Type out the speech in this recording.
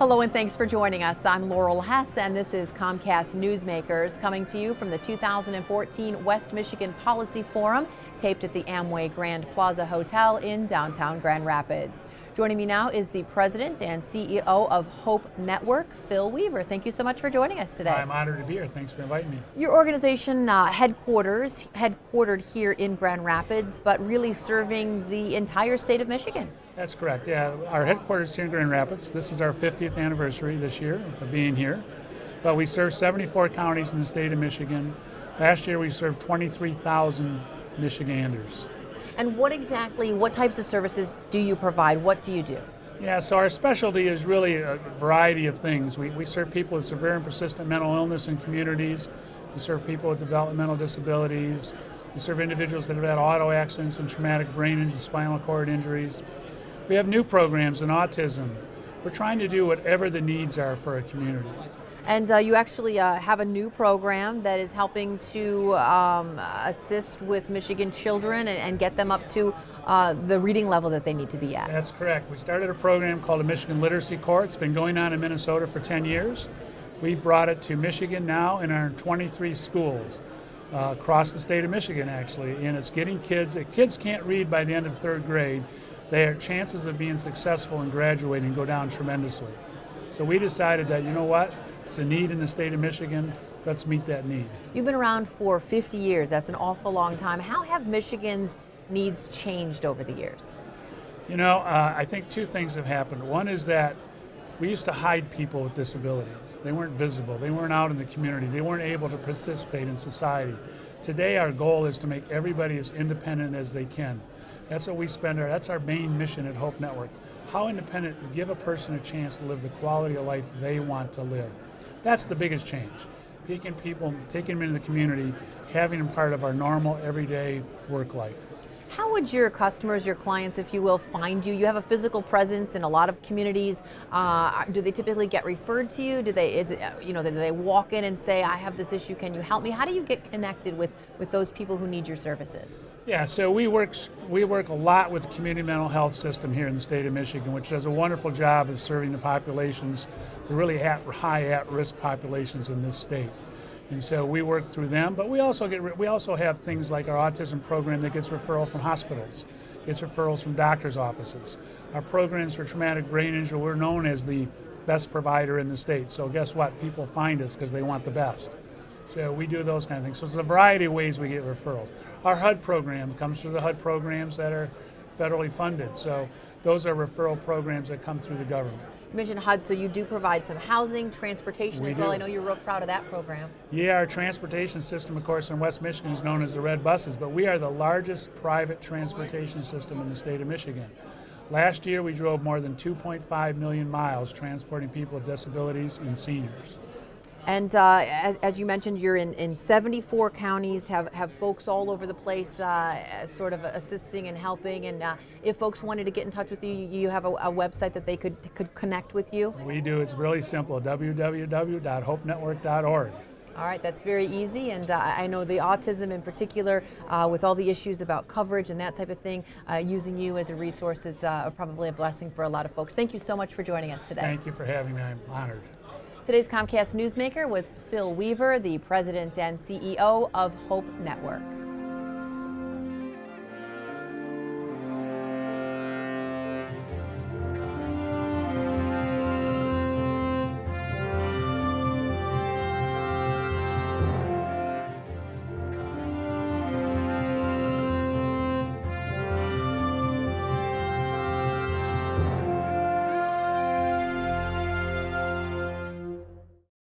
Hello and thanks for joining us. I'm Laurel Hess and this is Comcast Newsmakers coming to you from the 2014 West Michigan Policy Forum taped at the Amway Grand Plaza Hotel in downtown Grand Rapids. Joining me now is the President and CEO of Hope Network, Phil Weaver. Thank you so much for joining us today. I'm honored to be here. Thanks for inviting me. Your organization headquartered here in Grand Rapids, but really serving the entire state of Michigan. That's correct. Yeah, our headquarters here in Grand Rapids. This is our 50th anniversary this year of being here. But we serve 74 counties in the state of Michigan. Last year we served 23,000 Michiganders. And what types of services do you provide? What do you do? Yeah, so our specialty is really a variety of things. We serve people with severe and persistent mental illness in communities. We serve people with developmental disabilities. We serve individuals that have had auto accidents and traumatic brain and spinal cord injuries. We have new programs in autism. We're trying to do whatever the needs are for a community. And you actually have a new program that is helping to assist with Michigan children and get them up to the reading level that they need to be at. That's correct. We started a program called the Michigan Literacy Corps. It's been going on in Minnesota for 10 years. We've brought it to Michigan now in our 23 schools across the state of Michigan, actually. And it's getting kids, if kids can't read by the end of third grade, their chances of being successful and graduating go down tremendously. So we decided that, you know what, it's a need in the state of Michigan, let's meet that need. You've been around for 50 years, that's an awful long time. How have Michigan's needs changed over the years? You know, I think two things have happened. One is that we used to hide people with disabilities. They weren't visible, they weren't out in the community, they weren't able to participate in society. Today our goal is to make everybody as independent as they can. That's what we that's our main mission at Hope Network. How independent, give a person a chance to live the quality of life they want to live. That's the biggest change. Taking people, taking them into the community, having them part of our normal, everyday work life. How would your customers, your clients, if you will, find you? You have a physical presence in a lot of communities. Do they typically get referred to you? Do they walk in and say, I have this issue, can you help me? How do you get connected with those people who need your services? Yeah, so we work a lot with the community mental health system here in the state of Michigan, which does a wonderful job of serving the populations, the really high at-risk populations in this state. And so we work through them, but we also have things like our autism program that gets referral from hospitals, gets referrals from doctors' offices. Our programs for traumatic brain injury, we're known as the best provider in the state. So guess what? People find us because they want the best. So we do those kind of things. So there's a variety of ways we get referrals. Our HUD program comes through the HUD programs that are federally funded. So those are referral programs that come through the government. You mentioned HUD, so you do provide some housing, transportation as well. I know you're real proud of that program. Yeah, our transportation system, of course, in West Michigan is known as the Red Buses, but we are the largest private transportation system in the state of Michigan. Last year, we drove more than 2.5 million miles transporting people with disabilities and seniors. And as you mentioned, you're in 74 counties, have folks all over the place sort of assisting and helping. And if folks wanted to get in touch with you, you have a website that they could connect with you? We do. It's really simple, www.hopenetwork.org. All right, that's very easy, and I know the autism in particular, with all the issues about coverage and that type of thing, using you as a resource is probably a blessing for a lot of folks. Thank you so much for joining us today. Thank you for having me. I'm honored. Today's Comcast Newsmaker was Phil Weaver, the President and CEO of Hope Network.